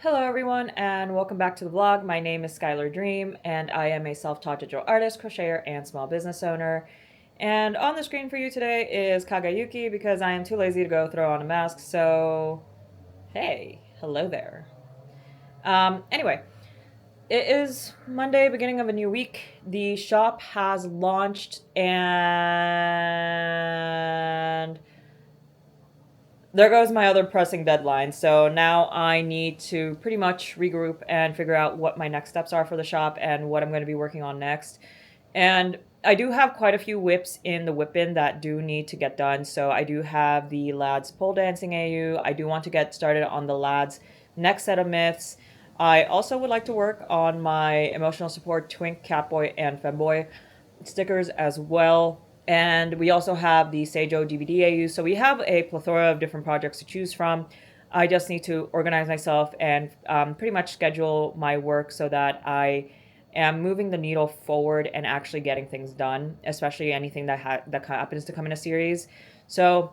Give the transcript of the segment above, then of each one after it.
Hello everyone and welcome back to the vlog. My name is Skylar Dream and I am a self-taught digital artist, crocheter, and small business owner. And on the screen for you today is Kagayuki because I am too lazy to go throw on a mask, so hey, hello there. Anyway, it is Monday, beginning of a new week. The shop has launched and there goes my other pressing deadline. So now I need to pretty much regroup and figure out what my next steps are for the shop and what I'm going to be working on next. And I do have quite a few whips in the whip bin that do need to get done. So I do have the lads pole dancing AU. I do want to get started on the lads next set of myths. I also would like to work on my emotional support twink, catboy, and femboy stickers as well. And we also have the Seijo DVD AU. So we have a plethora of different projects to choose from. I just need to organize myself and pretty much schedule my work so that I am moving the needle forward and actually getting things done, especially anything that happens to come in a series. So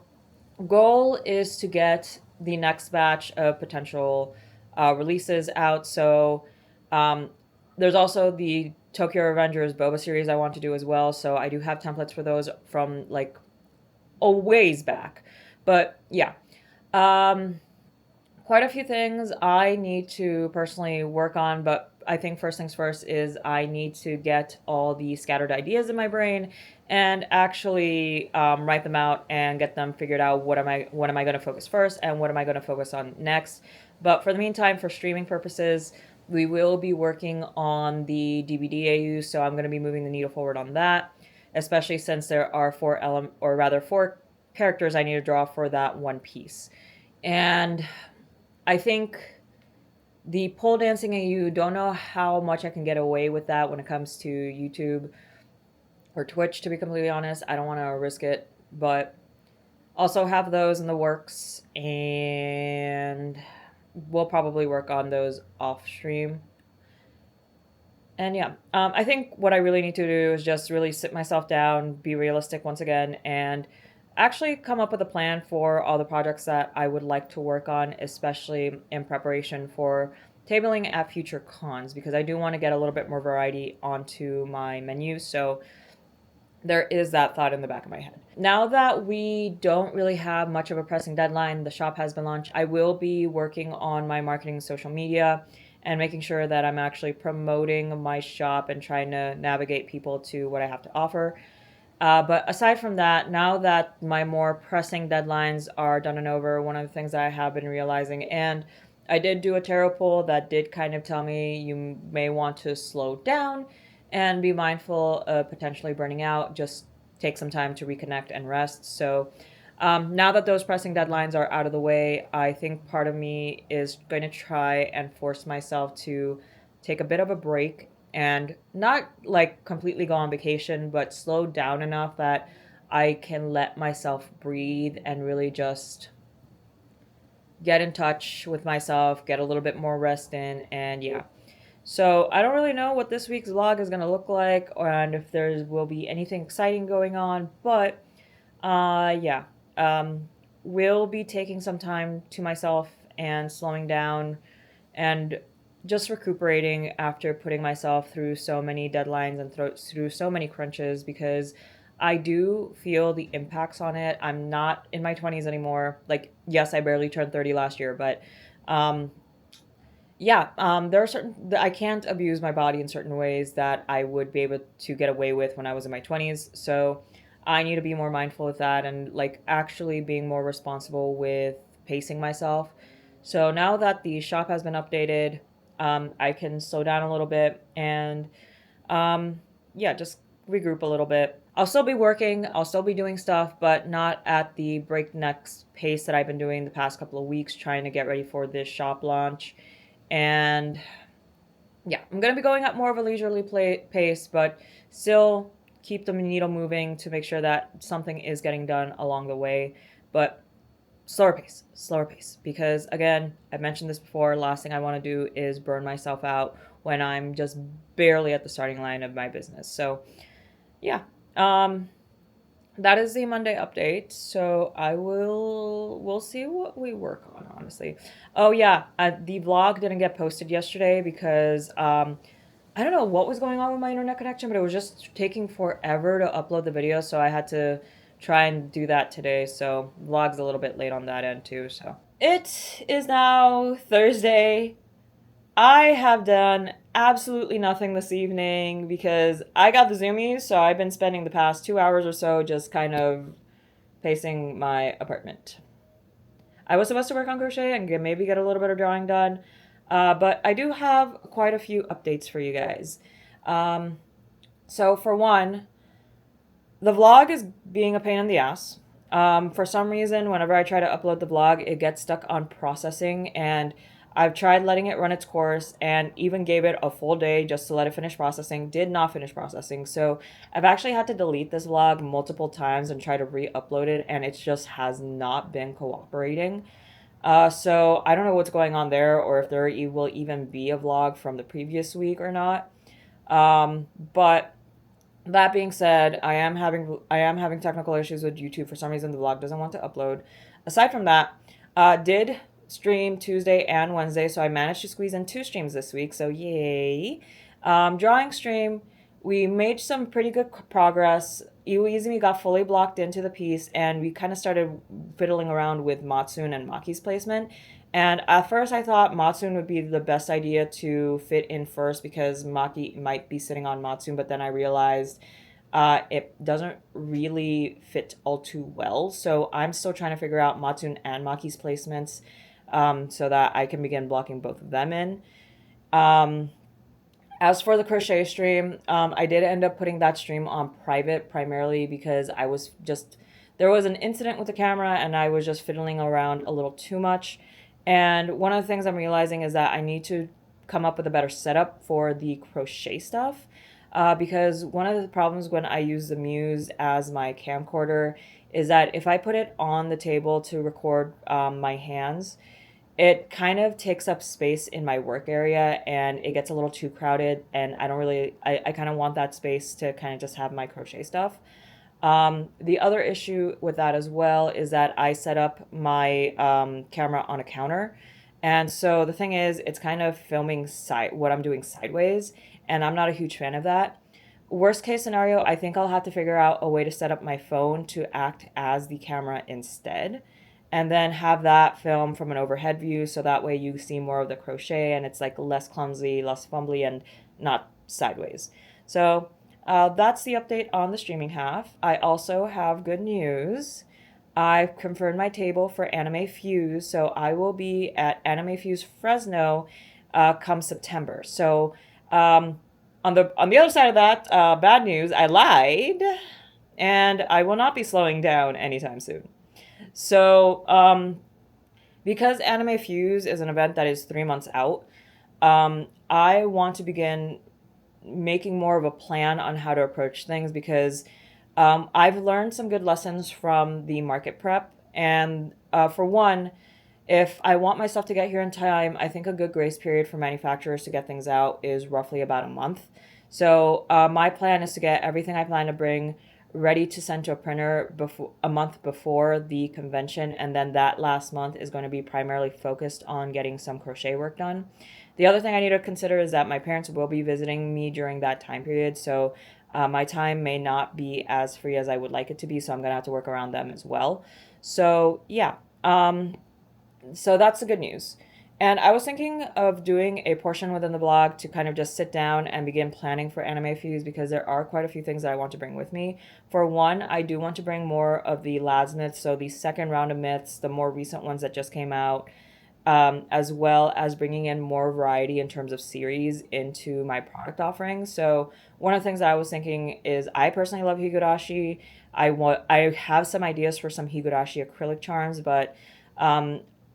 goal is to get the next batch of potential releases out. So um, there's also the Tokyo Revengers Boba series I want to do as well. So I do have templates for those from like a ways back. But yeah, um, quite a few things I need to personally work on, but I think first things first is I need to get all the scattered ideas in my brain and actually write them out and get them figured out. What am I going to focus first and what am I going to focus on next? But for the meantime, for streaming purposes, we will be working on the DVD AU, so I'm going to be moving the needle forward on that, especially since there are four characters I need to draw for that one piece. And I think the pole dancing AU, don't know how much I can get away with that when it comes to YouTube or Twitch, to be completely honest. I don't want to risk it, but also have those in the works, and we'll probably work on those off stream. And yeah, I think what I really need to do is just really sit myself down, be realistic once again, and actually come up with a plan for all the projects that I would like to work on, especially in preparation for tabling at future cons, because I do want to get a little bit more variety onto my menu. So there is that thought in the back of my head. Now that we don't really have much of a pressing deadline, the shop has been launched, I will be working on my marketing and social media and making sure that I'm actually promoting my shop and trying to navigate people to what I have to offer. But aside from that, now that my more pressing deadlines are done and over, one of the things that I have been realizing, and I did do a tarot pull that did kind of tell me you may want to slow down and be mindful of potentially burning out. Just take some time to reconnect and rest. So now that those pressing deadlines are out of the way, I think part of me is going to try and force myself to take a bit of a break and not like completely go on vacation, but slow down enough that I can let myself breathe and really just get in touch with myself, get a little bit more rest in, and yeah. So I don't really know what this week's vlog is gonna look like, and if there will be anything exciting going on, but yeah, will be taking some time to myself and slowing down and just recuperating after putting myself through so many deadlines and through so many crunches, because I do feel the impacts on it. I'm not in my 20s anymore. Like, yes, I barely turned 30 last year, but um, yeah, there are certain I can't abuse my body in certain ways that I would be able to get away with when I was in my 20s. So I need to be more mindful of that and like actually being more responsible with pacing myself. So now that the shop has been updated, I can slow down a little bit and yeah, just regroup a little bit. I'll still be working, I'll still be doing stuff, but not at the breakneck pace that I've been doing the past couple of weeks trying to get ready for this shop launch. And yeah, I'm going to be going at more of a leisurely pace, but still keep the needle moving to make sure that something is getting done along the way. But slower pace. Because again, I've mentioned this before, last thing I want to do is burn myself out when I'm just barely at the starting line of my business. So yeah, that is the Monday update. So we'll see what we work on, honestly. Oh yeah, the vlog didn't get posted yesterday because I don't know what was going on with my internet connection, but it was just taking forever to upload the video, so I had to try and do that today. So vlog's a little bit late on that end too. So it is now Thursday. I have done absolutely nothing this evening because I got the zoomies, so I've been spending the past 2 hours or so just kind of pacing my apartment. I was supposed to work on crochet and maybe get a little bit of drawing done, but I do have quite a few updates for you guys. Um, so, for one, the vlog is being a pain in the ass. For some reason, whenever I try to upload the vlog, it gets stuck on processing, and I've tried letting it run its course and even gave it a full day just to let it finish processing. Did not finish processing. So I've actually had to delete this vlog multiple times and try to re-upload it, and it just has not been cooperating. So I don't know what's going on there, or if there will even be a vlog from the previous week or not. But that being said, I am having technical issues with YouTube. For some reason, the vlog doesn't want to upload. Aside from that, did stream Tuesday and Wednesday, so I managed to squeeze in 2 streams this week. So yay! Drawing stream, we made some pretty good progress. Iwizumi got fully blocked into the piece, and we kind of started fiddling around with Matsun and Maki's placement. And at first, I thought Matsun would be the best idea to fit in first because Maki might be sitting on Matsun, but then I realized it doesn't really fit all too well. So I'm still trying to figure out Matsun and Maki's placements so that I can begin blocking both of them in. Um, as for the crochet stream, I did end up putting that stream on private primarily because there was an incident with the camera and I was just fiddling around a little too much. And one of the things I'm realizing is that I need to come up with a better setup for the crochet stuff. Because one of the problems when I use the Muse as my camcorder is that if I put it on the table to record my hands, it kind of takes up space in my work area and it gets a little too crowded, and I kind of want that space to kind of just have my crochet stuff. The other issue with that as well is that I set up my camera on a counter, and so the thing is it's kind of filming what I'm doing sideways, and I'm not a huge fan of that. Worst case scenario, I think I'll have to figure out a way to set up my phone to act as the camera instead, and then have that film from an overhead view so that way you see more of the crochet and it's like less clumsy, less fumbly, and not sideways. So that's the update on the streaming half. I also have good news. I've confirmed my table for Anime Fuse, so I will be at Anime Fuse Fresno come September. So on the other side of that, bad news, I lied, and I will not be slowing down anytime soon. So because Anime Fuse is an event that is 3 months out, I want to begin making more of a plan on how to approach things because I've learned some good lessons from the market prep. And for one, if I want my stuff to get here in time, I think a good grace period for manufacturers to get things out is roughly about a month. So my plan is to get everything I plan to bring ready to send to a printer a month before the convention, and then that last month is going to be primarily focused on getting some crochet work done. The other thing I need to consider is that my parents will be visiting me during that time period, so my time may not be as free as I would like it to be, so I'm going to have to work around them as well. So yeah, so that's the good news. And I was thinking of doing a portion within the blog to kind of just sit down and begin planning for Anime Fuse because there are quite a few things that I want to bring with me. For one, I do want to bring more of the Lads myths, so the second round of myths, the more recent ones that just came out, as well as bringing in more variety in terms of series into my product offerings. So one of the things that I was thinking is I personally love higurashi. I have some ideas for some higurashi acrylic charms, but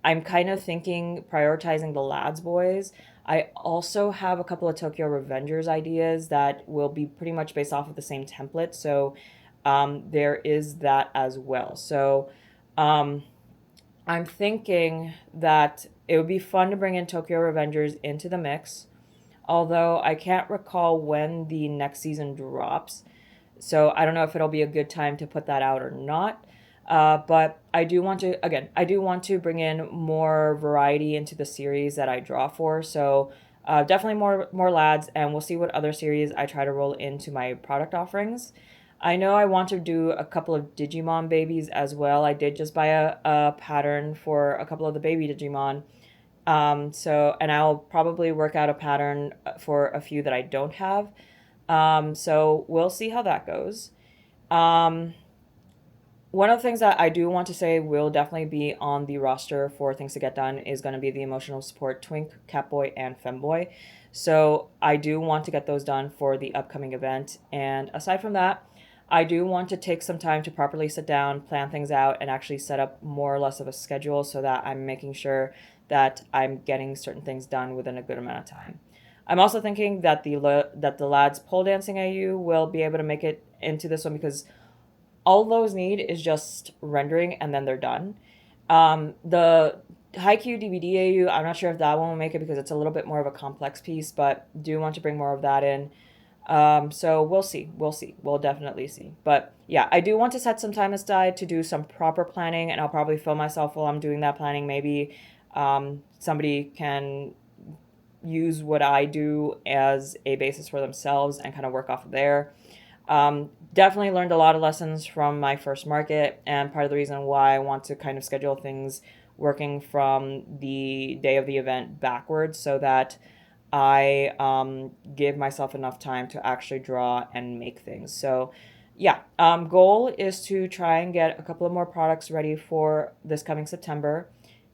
I'm kind of thinking prioritizing the Lads boys. I also have a couple of Tokyo Revengers ideas that will be pretty much based off of the same template. So there is that as well. So um, I'm thinking that it would be fun to bring in Tokyo Revengers into the mix, although I can't recall when the next season drops. So I don't know if it'll be a good time to put that out or not. But I do want to, again, I do want to bring in more variety into the series that I draw for. So definitely more lads, and we'll see what other series I try to roll into my product offerings. I know I want to do a couple of Digimon babies as well. I did just buy a pattern for a couple of the baby Digimon. And I'll probably work out a pattern for a few that I don't have. So we'll see how that goes. Um, One of the things that I do want to say will definitely be on the roster for things to get done is going to be the emotional support Twink, Catboy, and Femboy. So I do want to get those done for the upcoming event. And aside from that, I do want to take some time to properly sit down, plan things out, and actually set up more or less of a schedule so that I'm making sure that I'm getting certain things done within a good amount of time. I'm also thinking that the lads pole dancing AU will be able to make it into this one because all those need is just rendering and then they're done. The Haikyuu DVD AU, I'm not sure if that one will make it because it's a little bit more of a complex piece, but do want to bring more of that in. So we'll see. We'll see. We'll definitely see. But yeah, I do want to set some time aside to do some proper planning, and I'll probably film myself while I'm doing that planning. Maybe somebody can use what I do as a basis for themselves and kind of work off of there. Definitely learned a lot of lessons from my first market, and part of the reason why I want to kind of schedule things working from the day of the event backwards so that I give myself enough time to actually draw and make things. So, yeah, goal is to try and get a couple of more products ready for this coming September,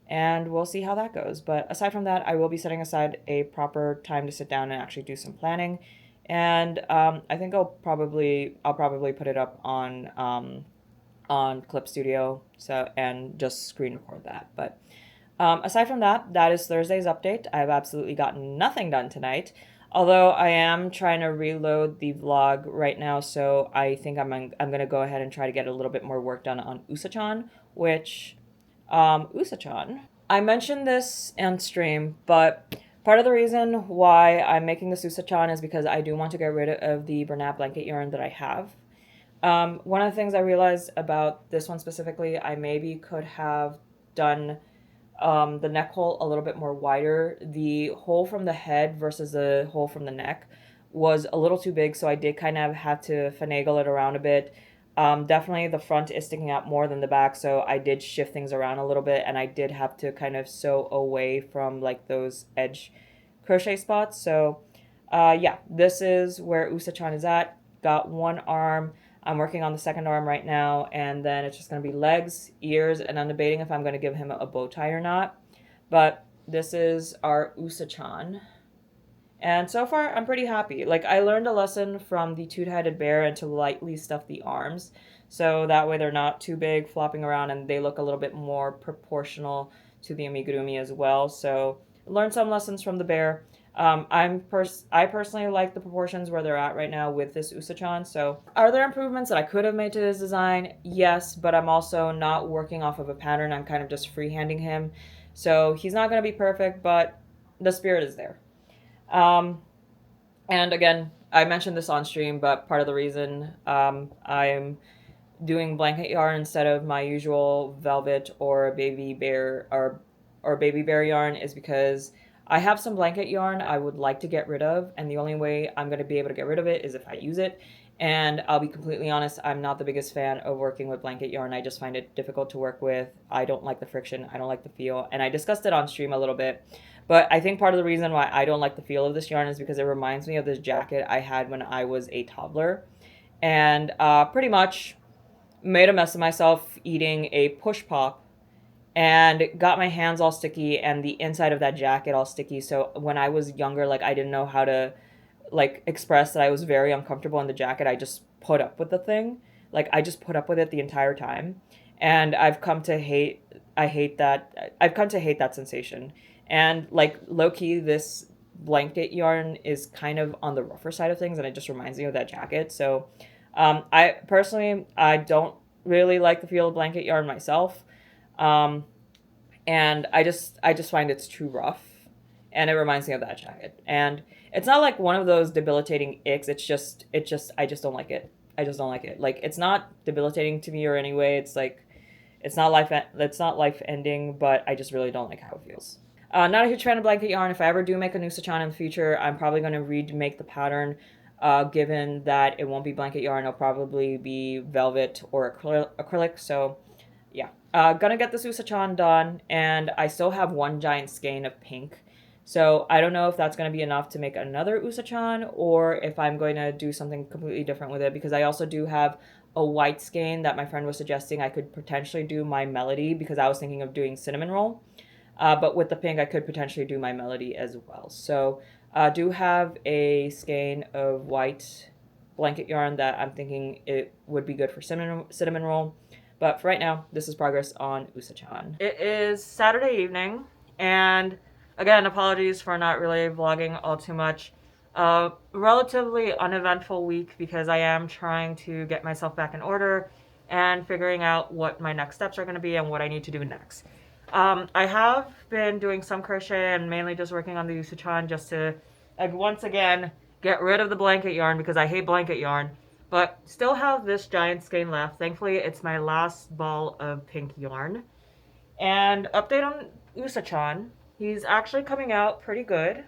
and we'll see how that goes. But aside from that, I will be setting aside a proper time to sit down and actually do some planning, and I think I'll probably put it up on Clip Studio and just screen record that. But aside from that, that is Thursday's update. I've absolutely gotten nothing done tonight. Although I am trying to reload the vlog right now, so I think I'm gonna go ahead and try to get a little bit more work done on Usachan, which Usachan. I mentioned this on stream, but part of the reason why I'm making this Usachan is because I do want to get rid of the Bernat blanket yarn that I have. One of the things I realized about this one specifically, I maybe could have done the neck hole a little bit more wider. The hole from the head versus the hole from the neck was a little too big, so I did kind of have to finagle it around a bit. Definitely the front is sticking out more than the back, so I did shift things around a little bit, and I did have to kind of sew away from like those edge crochet spots. So yeah, this is where Usachan is at. Got one arm. I'm working on the second arm right now, and then it's just going to be legs, ears, and I'm debating if I'm going to give him a bow tie or not. But this is our Usachan. And so far, I'm pretty happy. Like, I learned a lesson from the two-headed bear and to lightly stuff the arms. So that way they're not too big, flopping around, and they look a little bit more proportional to the amigurumi as well. So learned some lessons from the bear. I personally like the proportions where they're at right now with this Usachan. So are there improvements that I could have made to his design? Yes, but I'm also not working off of a pattern. I'm kind of just freehanding him. So he's not going to be perfect, but the spirit is there. And again, I mentioned this on stream, but part of the reason I'm doing blanket yarn instead of my usual velvet or baby bear or baby bear yarn is because I have some blanket yarn I would like to get rid of, and the only way I'm going to be able to get rid of it is if I use it. And I'll be completely honest, I'm not the biggest fan of working with blanket yarn. I just find it difficult to work with. I don't like the friction. I don't like the feel. And I discussed it on stream a little bit. But I think part of the reason why I don't like the feel of this yarn is because it reminds me of this jacket I had when I was a toddler. And pretty much made a mess of myself eating a push pop and got my hands all sticky and the inside of that jacket all sticky. So when I was younger, like I didn't know how to like express that I was very uncomfortable in the jacket. I just put up with the thing. Like I just put up with it the entire time. And I've come to hate that sensation. And like low key, this blanket yarn is kind of on the rougher side of things, and it just reminds me of that jacket. So I don't really like the feel of blanket yarn myself. Um, and I just find it's too rough, and it reminds me of that jacket. And it's not like one of those debilitating icks. It's just I just don't like it. I just don't like it. Like, it's not debilitating to me or any way. It's like, it's not life ending, but I just really don't like how it feels. Not a huge fan of blanket yarn. If I ever do make a new Sachan in the future, I'm probably going to remake the pattern. Given that it won't be blanket yarn, it'll probably be velvet or acrylic. So, yeah. Gonna get this Usachan done, and I still have one giant skein of pink. So I don't know if that's going to be enough to make another Usachan, or if I'm going to do something completely different with it, because I also do have a white skein that my friend was suggesting I could potentially do my melody, because I was thinking of doing cinnamon roll. But with the pink, I could potentially do my melody as well. So I do have a skein of white blanket yarn that I'm thinking it would be good for cinnamon roll. But for right now, this is progress on Usachan. It is Saturday evening, and again, apologies for not really vlogging all too much. Relatively uneventful week because I am trying to get myself back in order and figuring out what my next steps are going to be and what I need to do next. I have been doing some crochet and mainly just working on the Usachan just to, once again, get rid of the blanket yarn because I hate blanket yarn. But still have this giant skein left. Thankfully, it's my last ball of pink yarn. And update on Usachan. He's actually coming out pretty good.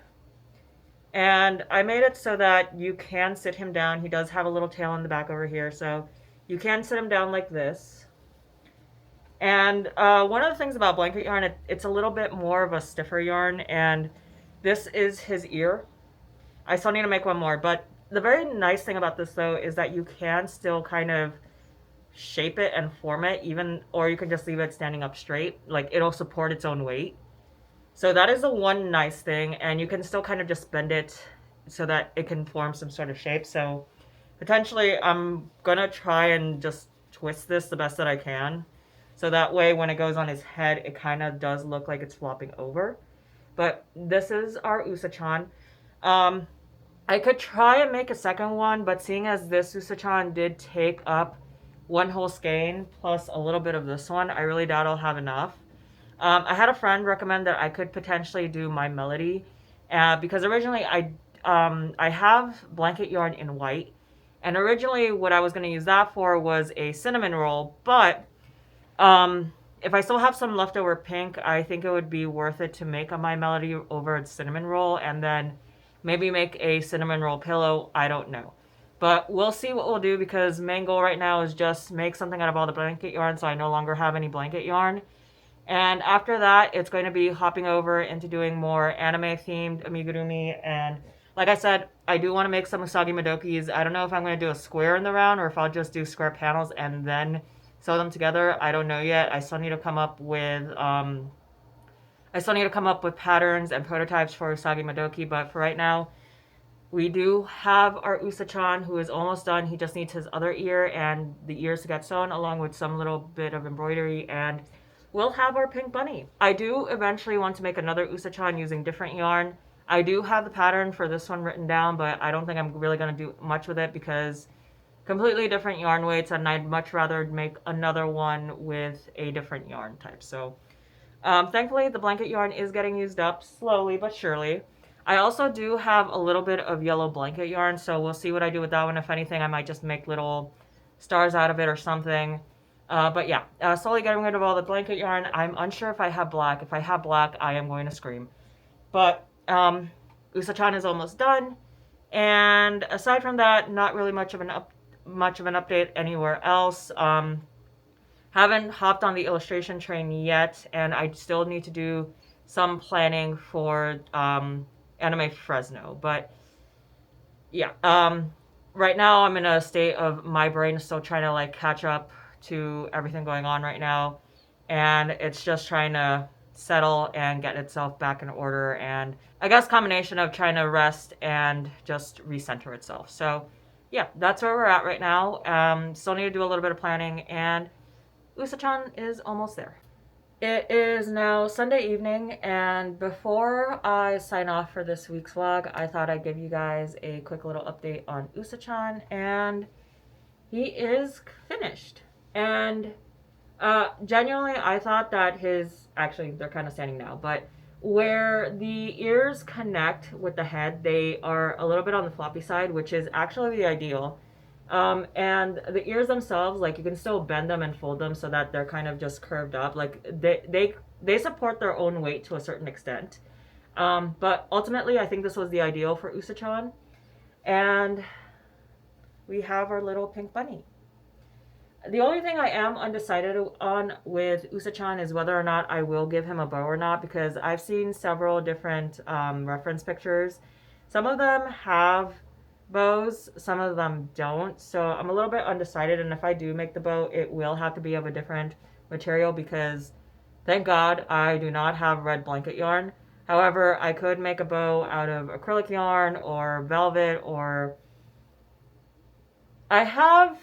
And I made it so that you can sit him down. He does have a little tail in the back over here, so you can sit him down like this. And one of the things about blanket yarn, it's a little bit more of a stiffer yarn, and this is his ear. I still need to make one more, but the very nice thing about this though is that you can still kind of shape it and form it, even, or you can just leave it standing up straight. Like, it'll support its own weight. So that is the one nice thing, and you can still kind of just bend it so that it can form some sort of shape. So potentially I'm gonna try and just twist this the best that I can. So that way when it goes on his head, it kind of does look like it's flopping over. But this is our Usachan. I could try and make a second one, but seeing as this Usachan did take up one whole skein plus a little bit of this one, I really doubt I'll have enough. I had a friend recommend that I could potentially do my melody, because originally I have blanket yarn in white, and originally what I was going to use that for was a cinnamon roll, but if I still have some leftover pink, I think it would be worth it to make a my melody over a cinnamon roll, and then maybe make a cinnamon roll pillow. I don't know. But we'll see what we'll do, because main goal right now is just make something out of all the blanket yarn so I no longer have any blanket yarn. And after that, it's going to be hopping over into doing more anime-themed amigurumi. And like I said, I do want to make some Usagi Modokis. I don't know if I'm going to do a square in the round or if I'll just do square panels and then sew them together. I don't know yet. I still need to come up with patterns and prototypes for Usagi Modoki, but for right now, we do have our Usachan, who is almost done. He just needs his other ear and the ears to get sewn, along with some little bit of embroidery, and we'll have our pink bunny. I do eventually want to make another Usachan using different yarn. I do have the pattern for this one written down, but I don't think I'm really going to do much with it because completely different yarn weights, and I'd much rather make another one with a different yarn type. So thankfully, the blanket yarn is getting used up slowly but surely. I also do have a little bit of yellow blanket yarn, so we'll see what I do with that one. If anything, I might just make little stars out of it or something. But yeah, slowly getting rid of all the blanket yarn. I'm unsure if I have black. If I have black, I am going to scream. But Usachan is almost done. And aside from that, not really much of an update anywhere else. Haven't hopped on the illustration train yet, and I still need to do some planning for Anime Fresno. But yeah, right now I'm in a state of my brain is still trying to like catch up to everything going on right now, and it's just trying to settle and get itself back in order, and I guess combination of trying to rest and just recenter itself. So yeah, that's where we're at right now. Still need to do a little bit of planning, and Usachan is almost there. It is now Sunday evening, and before I sign off for this week's vlog, I thought I'd give you guys a quick little update on Usachan, and he is finished. And genuinely, I thought that actually, they're kind of standing now, but where the ears connect with the head, they are a little bit on the floppy side, which is actually the ideal. And the ears themselves, like you can still bend them and fold them so that they're kind of just curved up. Like they support their own weight to a certain extent. But ultimately, I think this was the ideal for Usachan. And we have our little pink bunny. The only thing I am undecided on with Usachan is whether or not I will give him a bow or not, because I've seen several different reference pictures. Some of them have bows, some of them don't. So I'm a little bit undecided, and if I do make the bow, it will have to be of a different material because thank God I do not have red blanket yarn. However, I could make a bow out of acrylic yarn or velvet, or I have,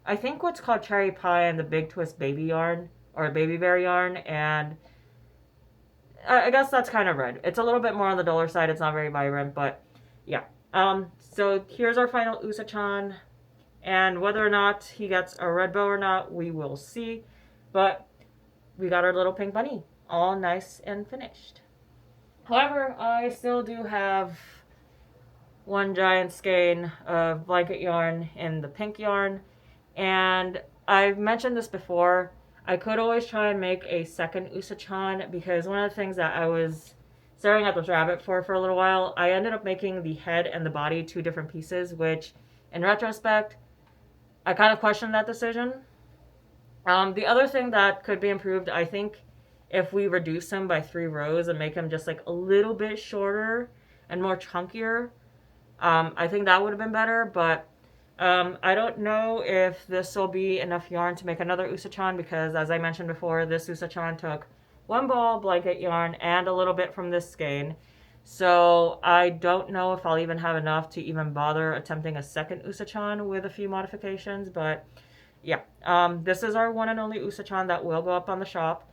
I think what's called cherry pie and the big twist baby yarn or baby bear yarn, and I guess that's kind of red. It's a little bit more on the duller side. It's not very vibrant, but yeah. So here's our final Usachan, and whether or not he gets a red bow or not, we will see. But we got our little pink bunny, all nice and finished. However, I still do have one giant skein of blanket yarn in the pink yarn, and I've mentioned this before. I could always try and make a second Usachan, because one of the things that I was staring at this rabbit for a little while, I ended up making the head and the body two different pieces, which in retrospect, I kind of questioned that decision. The other thing that could be improved, I think, if we reduce him by 3 rows and make him just like a little bit shorter and more chunkier, I think that would have been better, but I don't know if this will be enough yarn to make another Usachan, because as I mentioned before, this Usachan took 1 ball blanket yarn and a little bit from this skein. So I don't know if I'll even have enough to even bother attempting a second Usachan with a few modifications, but yeah. This is our one and only Usachan that will go up on the shop.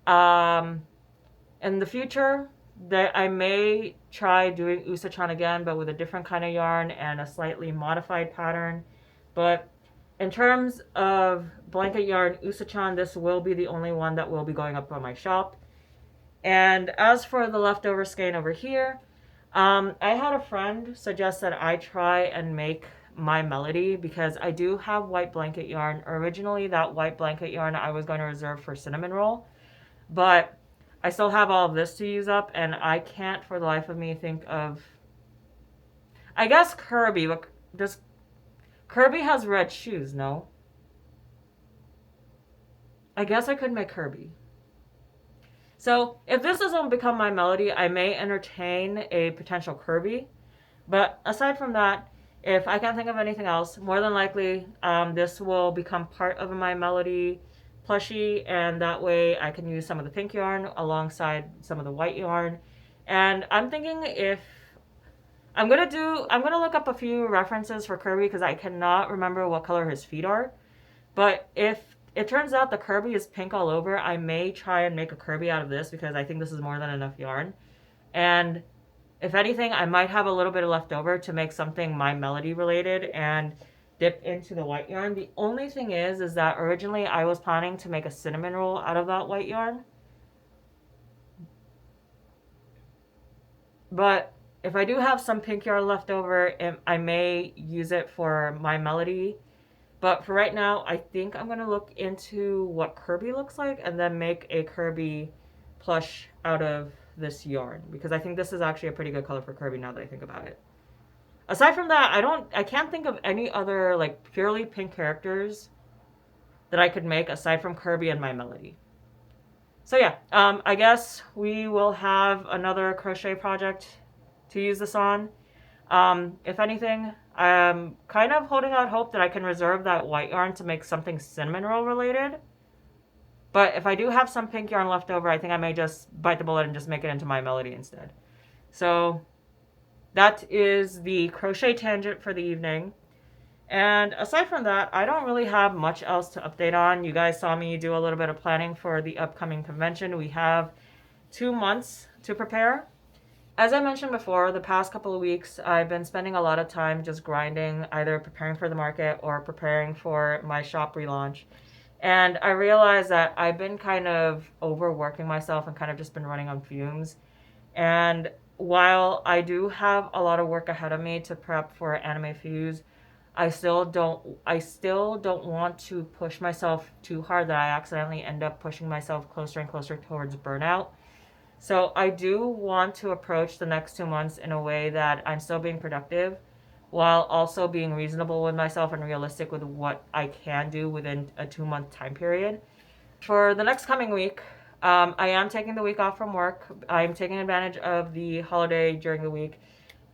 In the future, that I may try doing Usachan again, but with a different kind of yarn and a slightly modified pattern. But in terms of blanket yarn Usachan, this will be the only one that will be going up on my shop. And as for the leftover skein over here, I had a friend suggest that I try and make my melody, because I do have white blanket yarn. Originally, that white blanket yarn I was going to reserve for cinnamon roll, but I still have all of this to use up, and I can't for the life of me think of, I guess Kirby, but does Kirby has red shoes, no? I guess I could make Kirby. So if this doesn't become my melody, I may entertain a potential Kirby. But aside from that, if I can't think of anything else, more than likely this will become part of my melody plushie, and that way I can use some of the pink yarn alongside some of the white yarn. And I'm thinking if I'm gonna look up a few references for Kirby, because I cannot remember what color his feet are. But if it turns out the Kirby is pink all over, I may try and make a Kirby out of this, because I think this is more than enough yarn. And if anything, I might have a little bit left over to make something My Melody related and dip into the white yarn. The only thing is that originally I was planning to make a cinnamon roll out of that white yarn. But if I do have some pink yarn left over, I may use it for My Melody. But for right now, I think I'm going to look into what Kirby looks like and then make a Kirby plush out of this yarn, because I think this is actually a pretty good color for Kirby now that I think about it. Aside from that, I can't think of any other like purely pink characters that I could make aside from Kirby and My Melody. So yeah, I guess we will have another crochet project to use this on. If anything, I'm kind of holding out hope that I can reserve that white yarn to make something cinnamon roll related. But if I do have some pink yarn left over, I think I may just bite the bullet and just make it into My Melody instead. So that is the crochet tangent for the evening. And aside from that, I don't really have much else to update on. You guys saw me do a little bit of planning for the upcoming convention. We have 2 months to prepare. As I mentioned before, the past couple of weeks, I've been spending a lot of time just grinding, either preparing for the market or preparing for my shop relaunch. And I realized that I've been kind of overworking myself and kind of just been running on fumes. And while I do have a lot of work ahead of me to prep for Anime Fuse, I still don't want to push myself too hard that I accidentally end up pushing myself closer and closer towards burnout. So I do want to approach the next 2 months in a way that I'm still being productive while also being reasonable with myself and realistic with what I can do within a 2 month time period. For the next coming week, I am taking the week off from work. I'm taking advantage of the holiday during the week.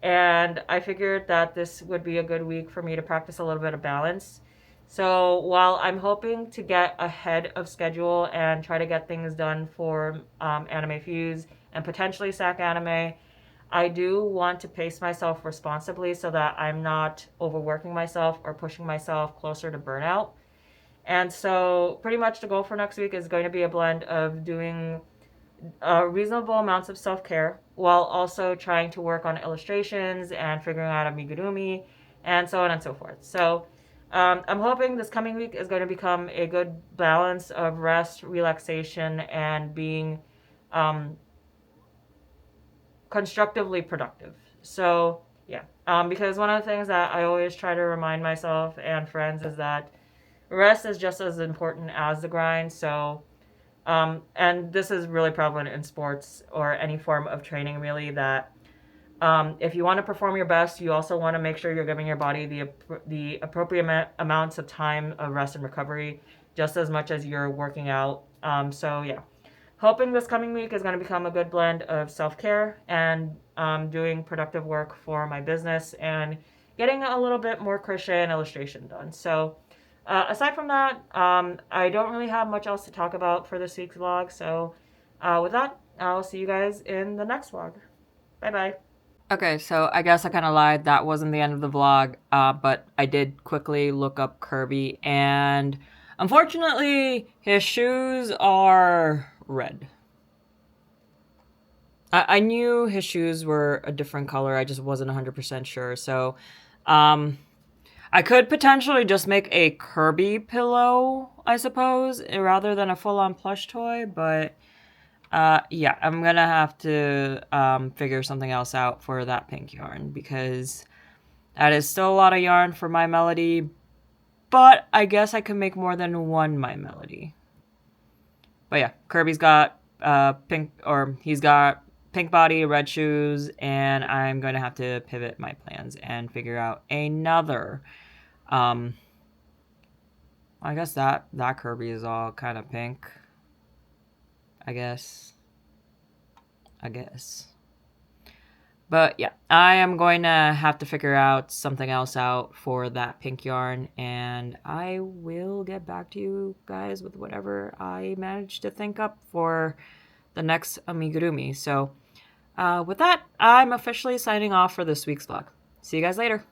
And I figured that this would be a good week for me to practice a little bit of balance. So while I'm hoping to get ahead of schedule and try to get things done for Anime Fuse and potentially SAC Anime, I do want to pace myself responsibly so that I'm not overworking myself or pushing myself closer to burnout. And so pretty much the goal for next week is going to be a blend of doing reasonable amounts of self-care while also trying to work on illustrations and figuring out amigurumi and so on and so forth. So I'm hoping this coming week is going to become a good balance of rest, relaxation, and being constructively productive. So yeah, because one of the things that I always try to remind myself and friends is that rest is just as important as the grind. So and this is really prevalent in sports or any form of training, really, that if you want to perform your best, you also want to make sure you're giving your body the appropriate amounts of time of rest and recovery, just as much as you're working out. So yeah, hoping this coming week is going to become a good blend of self-care and doing productive work for my business and getting a little bit more crochet and illustration done. So aside from that, I don't really have much else to talk about for this week's vlog. So with that, I'll see you guys in the next vlog. Bye-bye. Okay, so I guess I kind of lied. That wasn't the end of the vlog, but I did quickly look up Kirby, and unfortunately, his shoes are red. I knew his shoes were a different color. I just wasn't 100% sure. So, I could potentially just make a Kirby pillow, I suppose, rather than a full-on plush toy, but yeah, I'm gonna have to figure something else out for that pink yarn because that is still a lot of yarn for My Melody, but I guess I could make more than one My Melody. But yeah, Kirby's got he's got pink body, red shoes, and I'm going to have to pivot my plans and figure out another. I guess that Kirby is all kind of pink. I guess. But yeah, I am going to have to figure out something else out for that pink yarn, and I will get back to you guys with whatever I manage to think up for the next amigurumi. So with that, I'm officially signing off for this week's vlog. See you guys later.